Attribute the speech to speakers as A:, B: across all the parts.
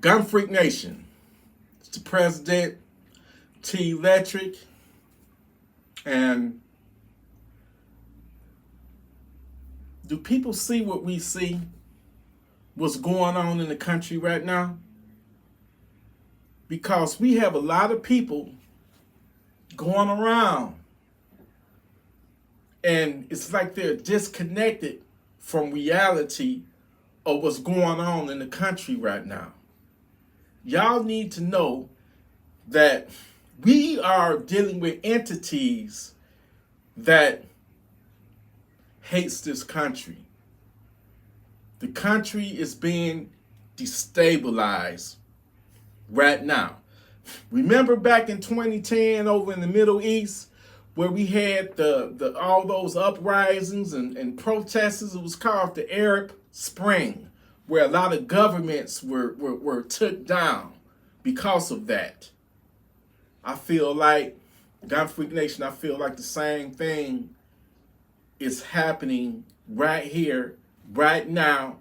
A: Gunfreak Nation. It's the president, TElectrik, and do people see what we see? What's going on in the country right now? Because we have a lot of people going around and it's like they're disconnected from reality of what's going on in the country right now. Y'all need to know that we are dealing with entities that hates this country. The country is being destabilized right now. Remember back in 2010 over in the Middle East where we had the all those uprisings and protests? It was called the Arab Spring, where a lot of governments were took down because of that. I feel like, Gunfreak Nation, I feel like the same thing is happening right here, right now,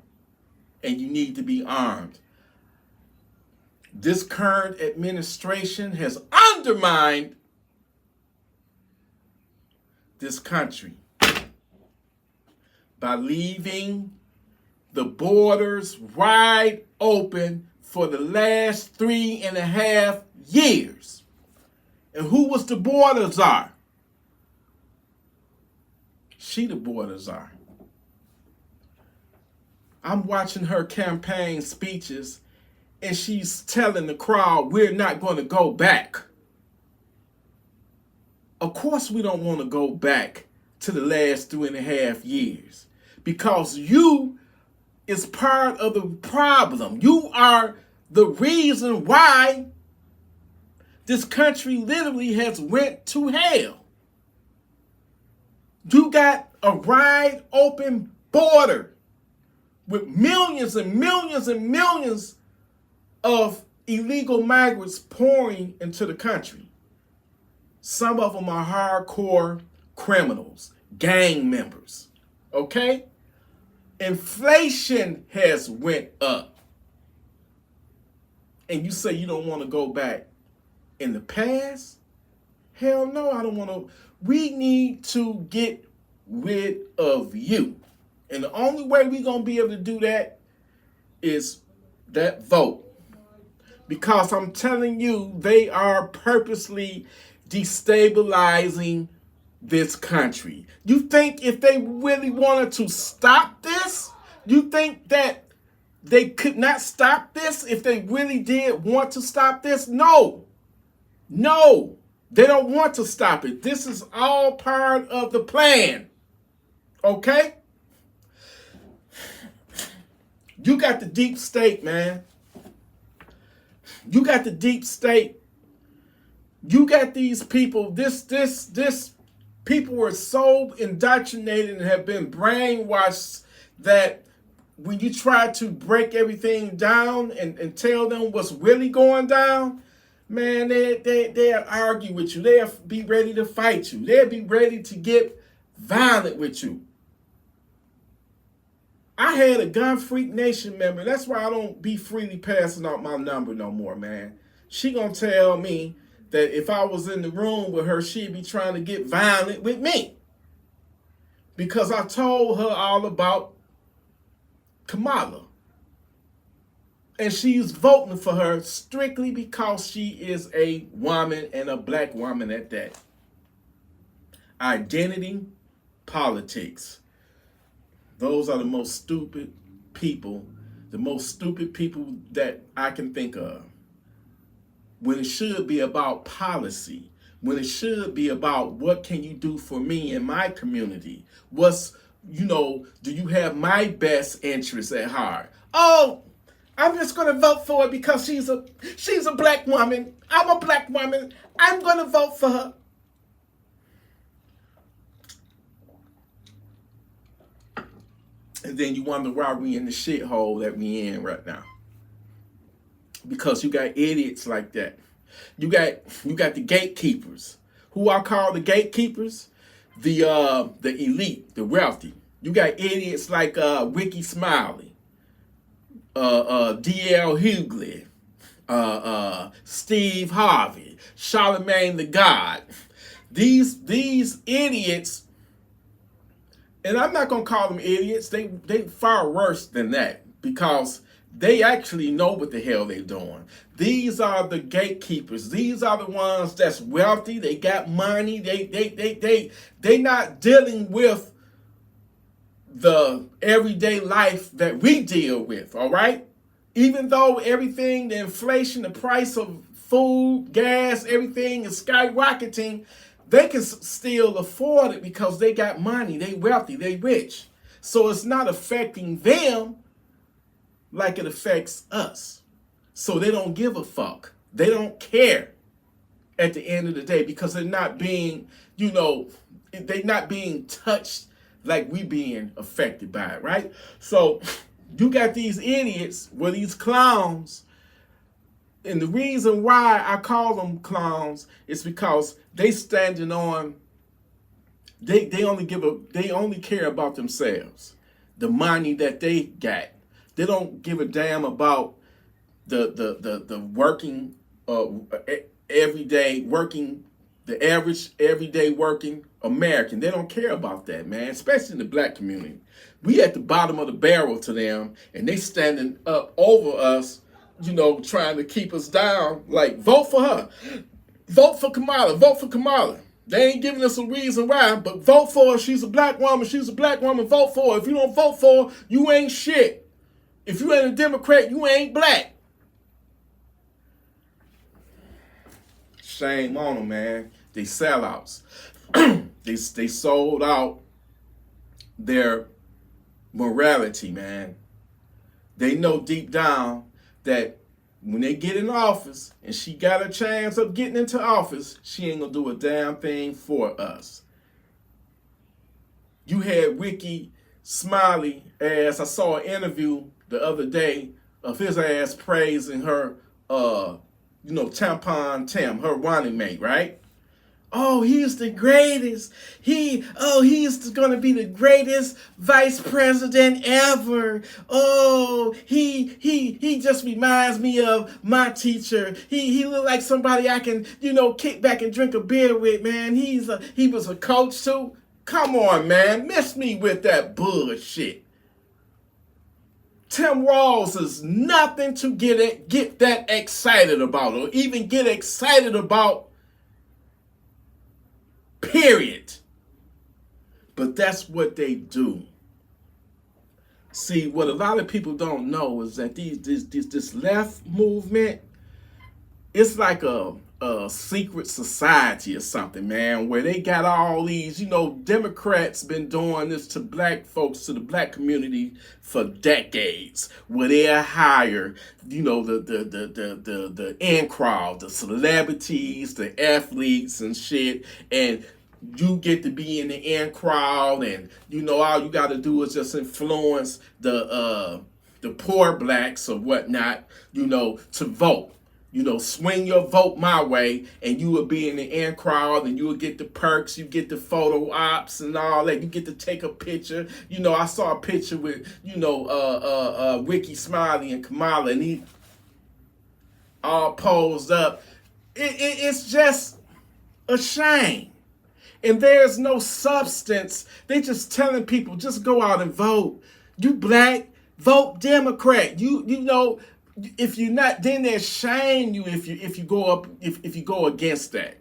A: and you need to be armed. This current administration has undermined this country by leaving the borders wide open for the last 3.5 years. And who was the border czar? She the border czar. I'm watching her campaign speeches and she's telling the crowd, we're not going to go back. Of course we don't want to go back to the last 3.5 years because you is part of the problem. You are the reason why this country literally has went to hell. You got a wide open border with millions and millions and millions of illegal migrants pouring into the country. Some of them are hardcore criminals, gang members, okay? Inflation has went up. And you say you don't want to go back in the past? Hell no, I don't want to. We need to get rid of you. And the only way we're going to be able to do that is that vote. Because I'm telling you, they are purposely destabilizing this country. You think if they really wanted to stop this, you think that they could not stop this if they really did want to stop this? No, they don't want to stop it. This is all part of the plan, okay? You got the deep state, man. You got the deep state. You got these people, this people were so indoctrinated and have been brainwashed that when you try to break everything down and tell them what's really going down, man, they'll argue with you. They'll be ready to fight you. They'll be ready to get violent with you. I had a Gunfreak Nation member. That's why I don't be freely passing out my number no more, man. She gonna tell me that if I was in the room with her, she'd be trying to get violent with me. Because I told her all about Kamala. And she's voting for her strictly because she is a woman and a black woman at that. Identity politics. Those are the most stupid people that I can think of. When it should be about policy, when it should be about what can you do for me in my community? What's, do you have my best interests at heart? Oh, I'm just going to vote for her because she's a black woman. I'm a black woman. I'm going to vote for her. And then you wonder why we in the shithole that we in right now. Because you got idiots like that. You got the gatekeepers. Who I call the gatekeepers? The elite, the wealthy. You got idiots like Ricky Smiley, D.L. Hughley, Steve Harvey, Charlemagne the God. These idiots, and I'm not gonna call them idiots. They far worse than that, because they actually know what the hell they're doing. These are the gatekeepers. These are the ones that's wealthy. They got money. They not dealing with the everyday life that we deal with. All right. Even though everything, the inflation, the price of food, gas, everything is skyrocketing, they can still afford it because they got money, they wealthy, they rich. So it's not affecting them like it affects us. So they don't give a fuck. They don't care at the end of the day, because they're not being, they're not being touched like we being affected by it, right? So you got these idiots, well, these clowns, and the reason why I call them clowns is because they standing on, they only care about themselves, the money that they got. They don't give a damn about the working everyday working, the average everyday working American. They don't care about that, man, especially in the black community. We at the bottom of the barrel to them, and they standing up over us, trying to keep us down. Like, vote for her. Vote for Kamala. Vote for Kamala. They ain't giving us a reason why, but vote for her. She's a black woman. She's a black woman. Vote for her. If you don't vote for her, you ain't shit. If you ain't a Democrat, you ain't black. Shame on them, man. They sellouts. They sold out their morality, man. They know deep down that when they get in office and she got a chance of getting into office, she ain't gonna do a damn thing for us. You had Ricky Smiley ass. I saw an interview the other day of his ass praising her, Tampon Tim, her running mate, right? Oh, he's the greatest. He's going to be the greatest vice president ever. Oh, he just reminds me of my teacher. He look like somebody I can, kick back and drink a beer with, man. He was a coach too. Come on, man. Miss me with that bullshit. Tim Walz is nothing to get that excited about, or even get excited about. Period. But that's what they do. See, what a lot of people don't know is that this left movement, it's like a secret society or something, man, where they got all these, Democrats been doing this to black folks, to the black community for decades, where they hire, the in crowd, the celebrities, the athletes and shit, and you get to be in the in crowd, and all you got to do is just influence the poor blacks or whatnot, to vote. Swing your vote my way, and you will be in the in crowd, and you will get the perks, you get the photo ops and all that. You get to take a picture. I saw a picture with, Ricky Smiley and Kamala, and he all posed up. It's just a shame. And there's no substance. They just telling people, just go out and vote. You black, vote Democrat. If you're not, then they shame you if you go against that.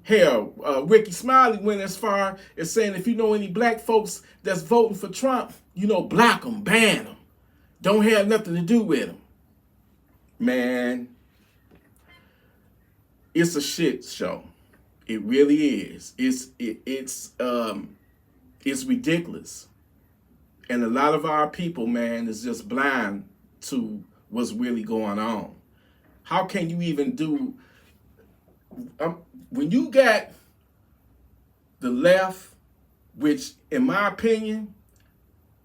A: Hell, Ricky Smiley went as far as saying, if you know any black folks that's voting for Trump, block them, ban them. Don't have nothing to do with them. Man, it's a shit show. It really is. It's ridiculous. And a lot of our people, man, is just blind to what's really going on. How can you even do, when you got the left, which in my opinion,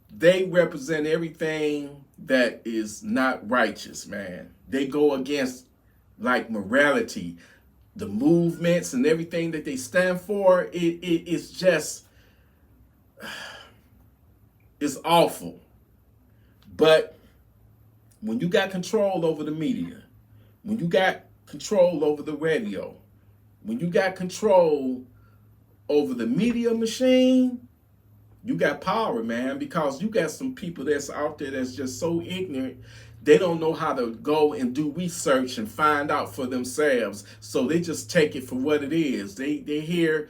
A: they represent everything that is not righteous, man. They go against like morality, the movements and everything that they stand for. It's just, it's awful. But when you got control over the media, when you got control over the radio, when you got control over the media machine, you got power, man, because you got some people that's out there that's just so ignorant. They don't know how to go and do research and find out for themselves. So they just take it for what it is. They hear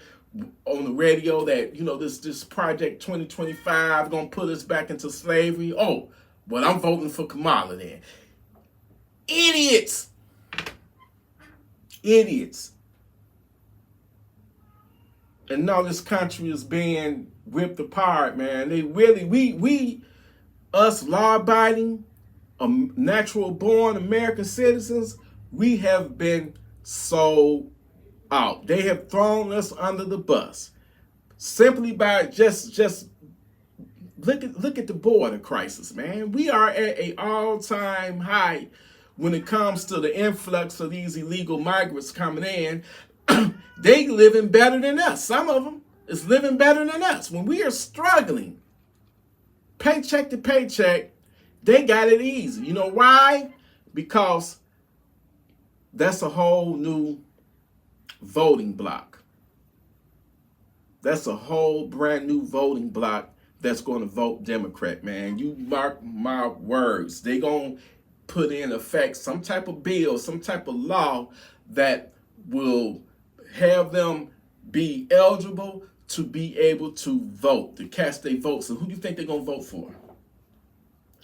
A: on the radio that, you know, this Project 2025 gonna put us back into slavery. Oh, well, I'm voting for Kamala then. Idiots. Idiots. And now this country is being ripped apart, man. They really, we us law-abiding, natural-born American citizens, we have been sold out. They have thrown us under the bus simply by just look at the border crisis, man. We are at an all-time high when it comes to the influx of these illegal migrants coming in. They living better than us. Some of them is living better than us. When we are struggling, paycheck to paycheck, they got it easy. You know why? Because that's a whole new voting block. That's a whole brand new voting block that's going to vote Democrat, man. You mark my words. They going to put in effect some type of bill, some type of law that will have them be eligible to be able to vote, to cast their votes. And who do you think they're going to vote for?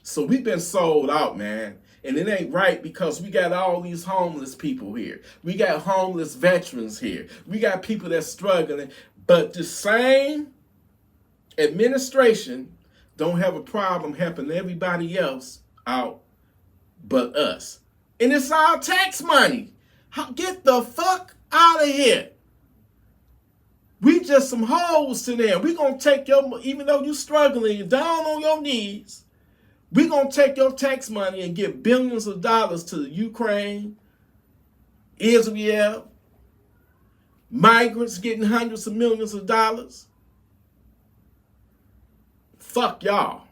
A: So we've been sold out, man. And it ain't right because we got all these homeless people here. We got homeless veterans here. We got people that's struggling. But the same administration don't have a problem helping everybody else out but us. And it's our tax money. Get the fuck out of here. We just some hoes to them. We gonna take your, even though you struggling, you're down on your knees, we gonna take your tax money and give billions of dollars to Ukraine, Israel, migrants getting hundreds of millions of dollars. Fuck y'all.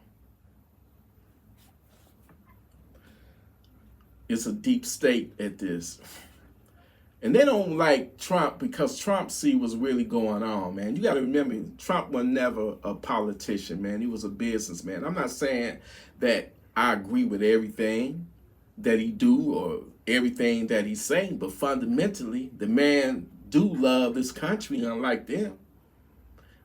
A: It's a deep state at this. And they don't like Trump because Trump see what's really going on, man. You got to remember, Trump was never a politician, man. He was a businessman. I'm not saying that I agree with everything that he do or everything that he's saying, but fundamentally, the man do love this country, unlike them.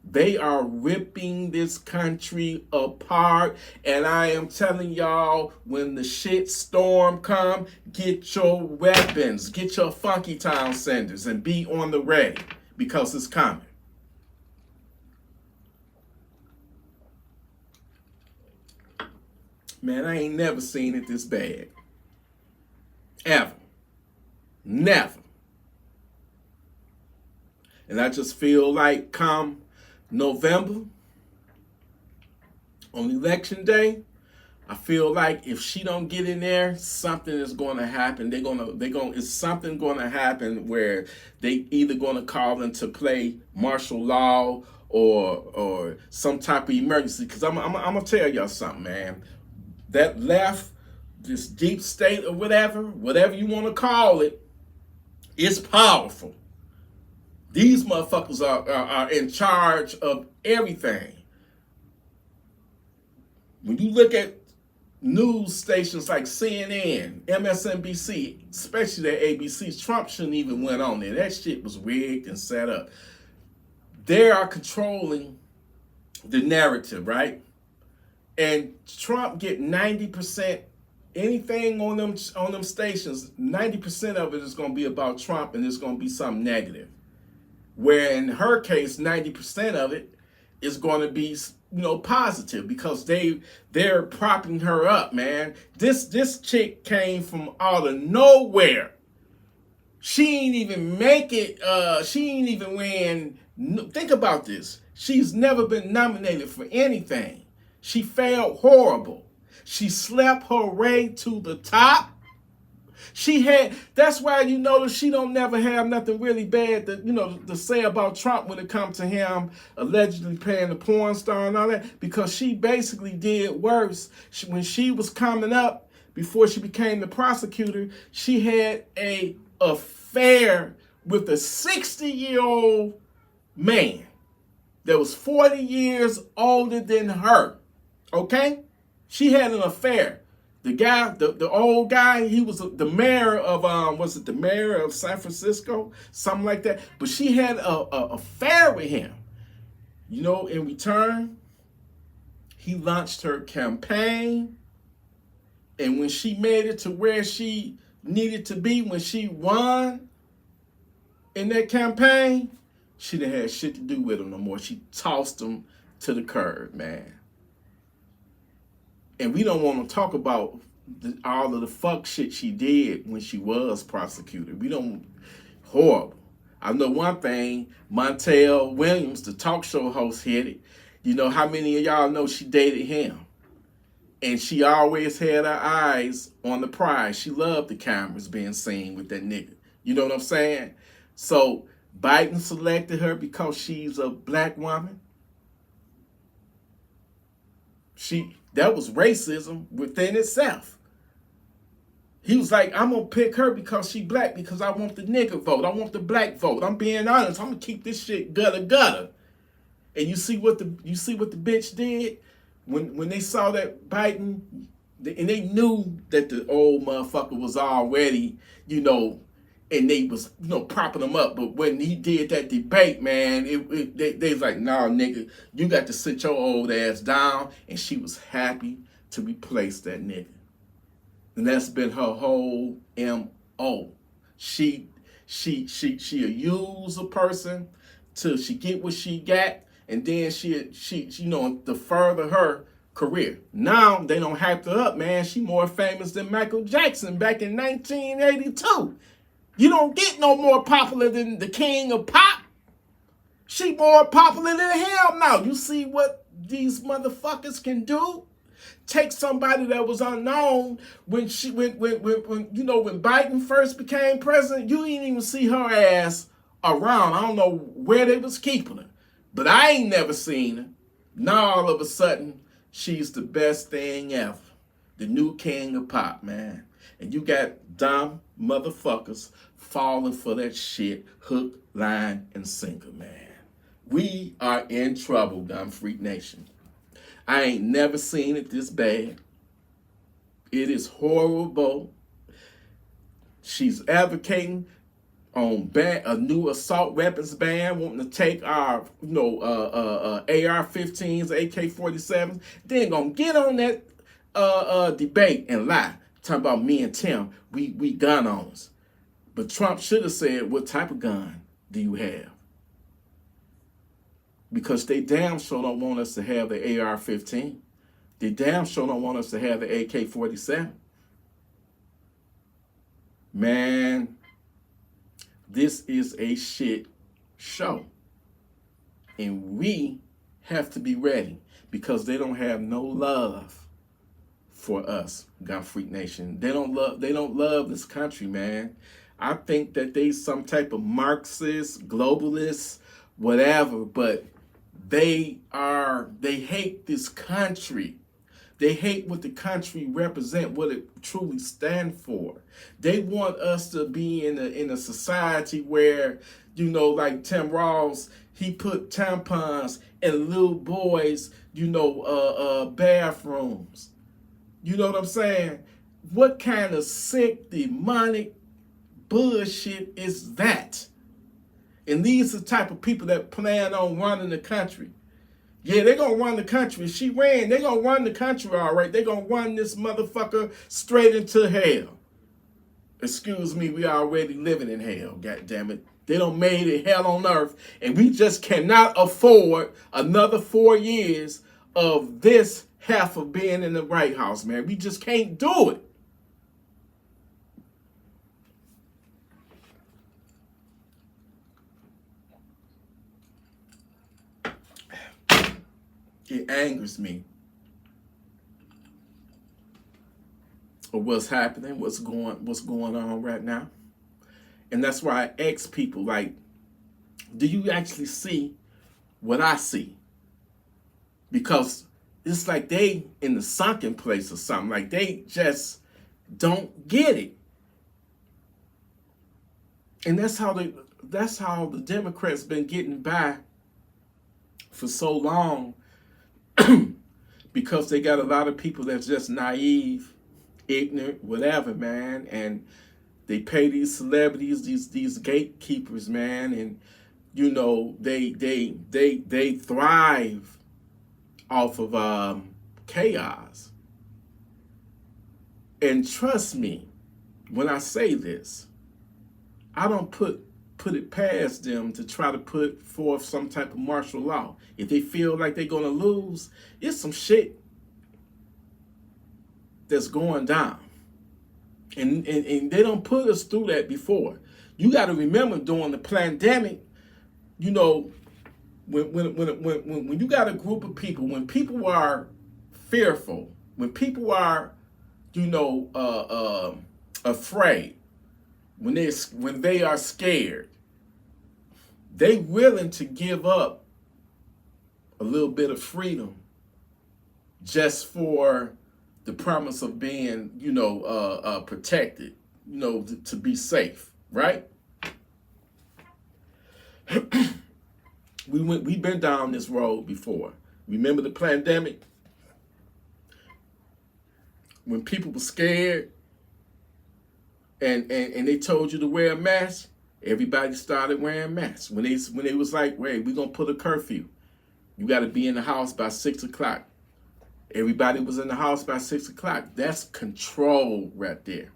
A: They are ripping this country apart. And I am telling y'all, when the shit storm come, get your weapons, get your funky town senders, and be on the ready because it's coming. Man, I ain't never seen it this bad. Ever. Never. And I just feel like come November, on election day, I feel like if she don't get in there, something is going to happen. It's something going to happen where they either going to call into play martial law or some type of emergency. Because I'm gonna tell y'all something, man. That left, this deep state or whatever you want to call it, it's powerful. These motherfuckers are in charge of everything. When you look at news stations like CNN, MSNBC, especially their ABCs, Trump shouldn't even went on there. That shit was rigged and set up. They are controlling the narrative, right? And Trump get 90%, anything on them stations, 90% of it is going to be about Trump, and it's going to be something negative. Where in her case, 90% of it is going to be, positive because they're propping her up, man. This chick came from out of nowhere. She ain't even make it. She ain't even win. Think about this. She's never been nominated for anything. She failed horrible. She slept her way to the top. That's why you notice she don't never have nothing really bad to say about Trump when it comes to him allegedly paying the porn star and all that, because she basically did worse when she was coming up. before she became the prosecutor, she had a affair with a 60-year-old man that was 40 years older than her. Okay? She had an affair. The guy, the old guy, he was the mayor of, was it the mayor of San Francisco? Something like that. But she had a affair with him. You know, in return, he launched her campaign. And when she made it to where she needed to be, when she won in that campaign, she didn't have shit to do with him no more. She tossed him to the curb, man. And we don't want to talk about all of the fuck shit she did when she was prosecutor. We don't, horrible. I know one thing, Montel Williams, the talk show host, hit it. You know, how many of y'all know she dated him? And she always had her eyes on the prize. She loved the cameras being seen with that nigga. You know what I'm saying? So Biden selected her because she's a black woman. That was racism within itself. He was like, I'm gonna pick her because she black, because I want the nigga vote. I want the black vote. I'm being honest. I'm gonna keep this shit gutter. And you see what the bitch did when they saw that Biden, and they knew that the old motherfucker was already, you know, and they was, you know, propping him up. But when he did that debate, man, they was like, nah, nigga, you got to sit your old ass down. And she was happy to replace that nigga. And that's been her whole MO. She'll use a person till she get what she got, and then she you know, to further her career. Now they don't hype her up, man. She more famous than Michael Jackson back in 1982. You don't get no more popular than the king of pop. She more popular than hell now. You see what these motherfuckers can do? Take somebody that was unknown when you know, when Biden first became president, you didn't even see her ass around. I don't know where they was keeping her, but I ain't never seen her. Now all of a sudden, she's the best thing ever. The new king of pop, man. And you got dumb motherfuckers falling for that shit, hook, line, and sinker, man. We are in trouble, Gun Freak Nation. I ain't never seen it this bad. It is horrible. She's advocating on a new assault weapons ban, wanting to take our, you know, AR-15s, AK-47s. Then gonna get on that debate and lie, talking about me and Tim, we gun owners. But Trump should have said, what type of gun do you have? Because they damn sure don't want us to have the AR-15. They damn sure don't want us to have the AK-47. Man, this is a shit show. And we have to be ready, because they don't have no love for us, Gun Freak Nation. They don't love this country, man. I think that they some type of Marxist, globalist, whatever, but they hate this country. They hate what the country represent, what it truly stands for. They want us to be in a society where, you know, like Tim Ross, he put tampons in little boys, you know, bathrooms. You know what I'm saying? What kind of sick, demonic bullshit is that? And these are the type of people that plan on running the country. Yeah, they're going to run the country. She ran. They're going to run the country, all right. They're going to run this motherfucker straight into hell. Excuse me, we already living in hell, goddammit. They done made it hell on earth, and we just cannot afford another 4 years of this half of being in the White House, man. We just can't do it. It angers me of what's happening, what's going on right now. And that's why I ask people, like, do you actually see what I see? Because it's like they in the sunken place or something. Like they just don't get it. And that's how the Democrats been getting by for so long, because they got a lot of people that's just naive, ignorant, whatever, man, and they pay these celebrities, these gatekeepers, man, and you know they thrive off of chaos. And trust me when I say this, I don't put it past them to try to put forth some type of martial law. If they feel like they're gonna lose, it's some shit that's going down. And they don't put us through that before. You got to remember during the pandemic, you know, when you got a group of people, when people are fearful, when people are, you know, afraid, when they are scared, they willing to give up a little bit of freedom just for the promise of being, you know, protected, you know, to be safe, right? We've been down this road before. Remember the pandemic? When people were scared and they told you to wear a mask, everybody started wearing masks. When they was like, wait, we're gonna put a curfew. You gotta be in the house by 6 o'clock. Everybody was in the house by 6 o'clock. That's control right there.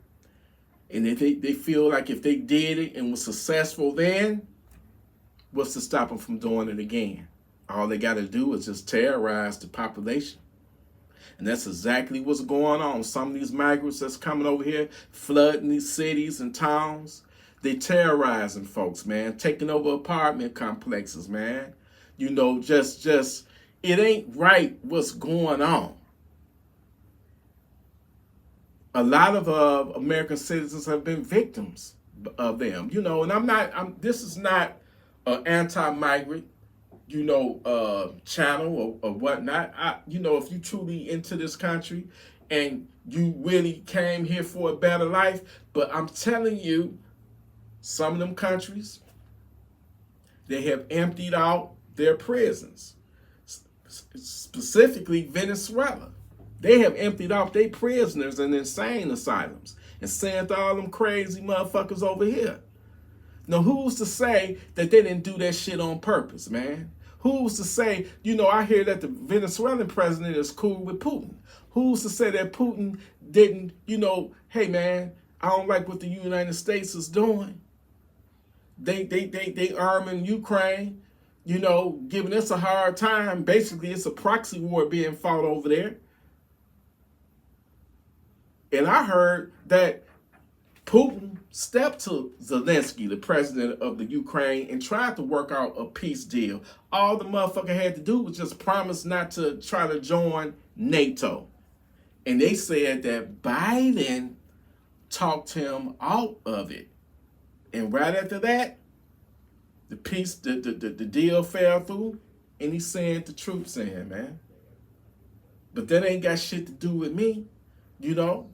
A: And if they feel like if they did it and was successful then, what's to stop them from doing it again? All they got to do is just terrorize the population. And that's exactly what's going on. Some of these migrants that's coming over here, flooding these cities and towns, they terrorizing folks, man, taking over apartment complexes, man. You know, just it ain't right what's going on. A lot of American citizens have been victims of them, you know, and this is not an anti-migrant, you know, channel or whatnot. You know, if you truly into this country and you really came here for a better life, but I'm telling you, some of them countries, they have emptied out their prisons. Specifically Venezuela. They have emptied out their prisoners in insane asylums and sent all them crazy motherfuckers over here. Now, who's to say that they didn't do that shit on purpose, man? Who's to say, you know, I hear that the Venezuelan president is cool with Putin. Who's to say that Putin didn't, you know, hey, man, I don't like what the United States is doing. They arming Ukraine, you know, giving us a hard time. Basically, it's a proxy war being fought over there. And I heard that Putin stepped to Zelensky, the president of the Ukraine, and tried to work out a peace deal. All the motherfucker had to do was just promise not to try to join NATO. And they said that Biden talked him out of it. And right after that, the deal fell through, and he sent the troops in, man. But that ain't got shit to do with me, you know.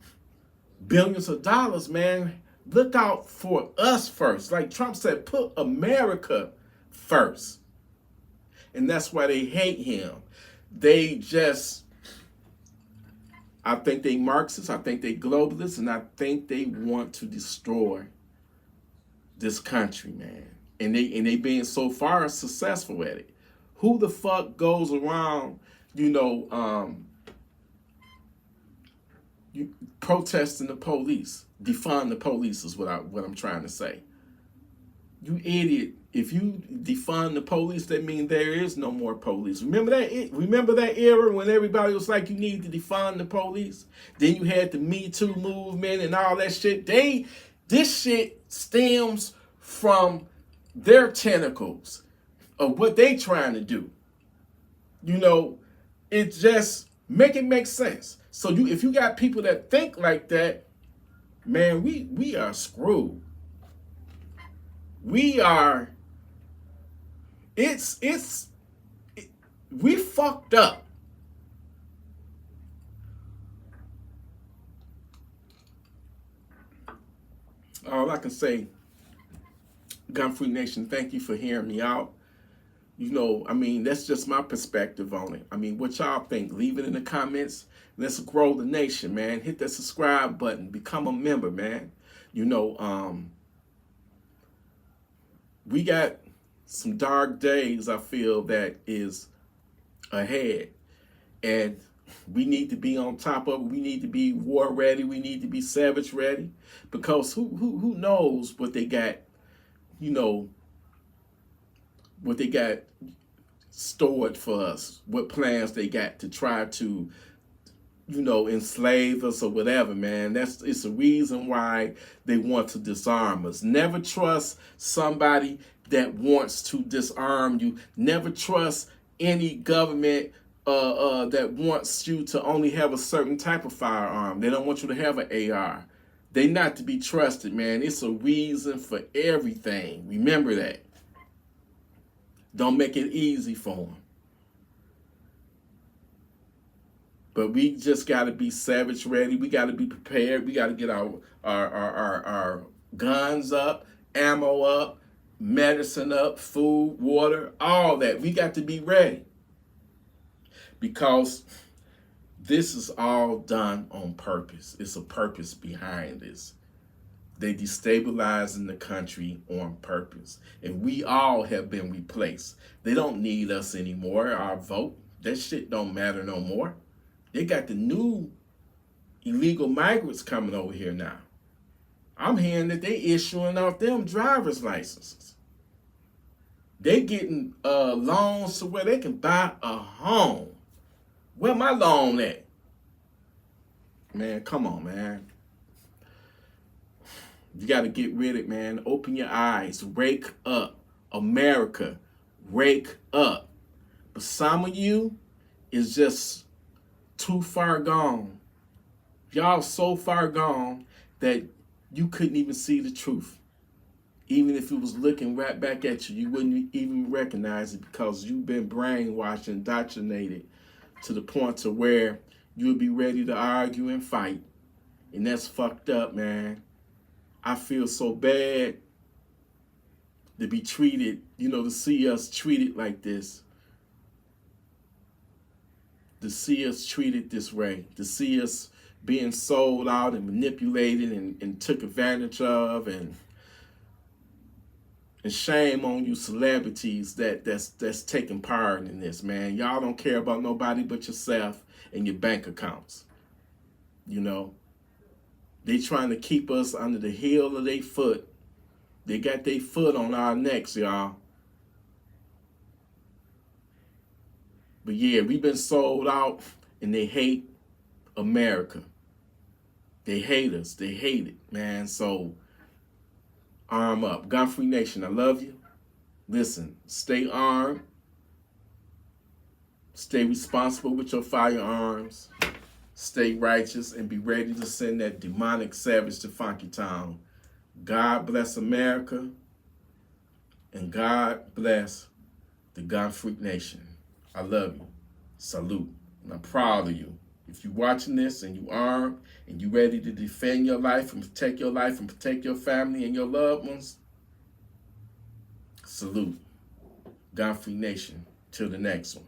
A: Billions of dollars, man. Look out for us first. Like Trump said, put America first. And that's why they hate him. I think they Marxists, I think they globalists, and I think they want to destroy this country, man. And they being so far successful at it. Who the fuck goes around, you know, you protesting the police, defund the police is what I'm trying to say. You idiot! If you defund the police, that means there is no more police. Remember that era when everybody was like, you need to defund the police. Then you had the Me Too movement and all that shit. This shit stems from their tentacles of what they trying to do. You know, it just make sense. So if you got people that think like that, man, we are screwed. We fucked up. All I can say, Gunfreak Nation, thank you for hearing me out. You know, I mean, that's just my perspective on it. I mean, what y'all think? Leave it in the comments. Let's grow the nation, man. Hit that subscribe button. Become a member, man. You know, we got some dark days, I feel, that is ahead. And we need to be on top of it. We need to be war ready. We need to be savage ready. Because who knows what they got, you know, what they got stored for us, what plans they got to try to, you know, enslave us or whatever, man. It's a reason why they want to disarm us. Never trust somebody that wants to disarm you. Never trust any government that wants you to only have a certain type of firearm. They don't want you to have an AR. They not to be trusted, man. It's a reason for everything. Remember that. Don't make it easy for them. But we just got to be savage ready. We got to be prepared. We got to get our guns up, ammo up, medicine up, food, water, all that. We got to be ready. Because this is all done on purpose. It's a purpose behind this. They destabilizing the country on purpose. And we all have been replaced. They don't need us anymore, our vote. That shit don't matter no more. They got the new illegal migrants coming over here now. I'm hearing that they issuing out them driver's licenses. They getting loans to where they can buy a home. Where my loan at? Man, come on, man. You got to get rid of it, man. Open your eyes. Wake up. America, wake up. But some of you is just too far gone. Y'all so far gone that you couldn't even see the truth. Even if it was looking right back at you, you wouldn't even recognize it because you've been brainwashed and indoctrinated to the point to where you'll be ready to argue and fight. And that's fucked up, man. I feel so bad to be treated, you know, to see us treated like this. To see us treated this way. To see us being sold out and manipulated and took advantage of. And shame on you celebrities that's taking part in this, man. Y'all don't care about nobody but yourself and your bank accounts. You know? They trying to keep us under the heel of their foot. They got their foot on our necks, y'all. But yeah, we've been sold out and they hate America. They hate us. They hate it, man. So arm up. Gunfreak Nation, I love you. Listen, stay armed. Stay responsible with your firearms. Stay righteous and be ready to send that demonic savage to Funky Town. God bless America. And God bless the Gunfreak Nation. I love you. Salute. And I'm proud of you. If you're watching this and you armed and you ready to defend your life and protect your life and protect your family and your loved ones, salute. Gunfreak Nation. Till the next one.